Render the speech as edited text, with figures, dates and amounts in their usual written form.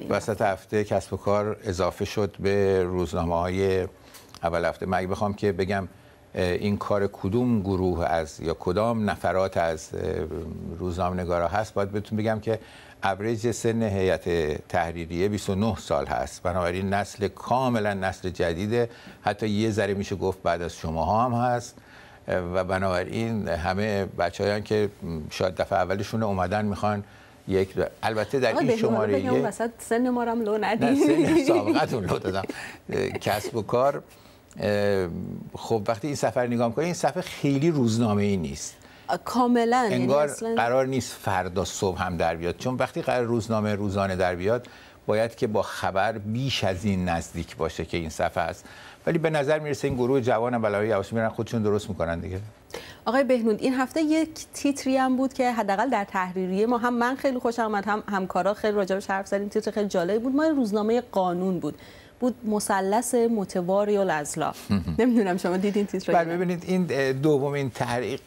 وسط هفته کسب و کار اضافه شد به روزنامه‌های اول هفته. من بخوام که بگم این کار کدوم گروه از یا کدام نفرات از روزنامه‌نگارا هست، باید بهتون بگم که اوریج سن هیئت تحریریه 29 سال هست. بنابراین نسل کاملا نسل جدیده، حتی یه ذره میشه گفت بعد از شماها هم هست و بنابراین همه بچه‌هایی که شاید دفعه اولشون اومدن میخوان البته در این شماره بگم وسط سن ما رو هم لو ندید. نه سن سابقتون لو دادم. کسب و کار خب وقتی این صفحه نگاه می‌کنید، این صفحه خیلی روزنامه‌ای نیست کاملا، انگار قرار نیست فردا صبح هم در بیاد، چون وقتی قرار روزنامه روزانه در بیاد باید که با خبر بیش از این نزدیک باشه که این صفحه است. ولی به نظر میرسه این گروه جوان بلاوی یواش میرن خودشون درست میکنن دیگه. آقای بهنود، این هفته یک تیتری هم بود که حداقل در تحریریه ما هم من خیلی خوشم اومد، هم همکارا خیلی راجعش حرف زدیم. تیتر خیلی جالب بود، ما روزنامه قانون بود مثلث متواری الاضلاع. نمیدونم شما دیدین تیتر؟ بله، ببینید این دومین تغییر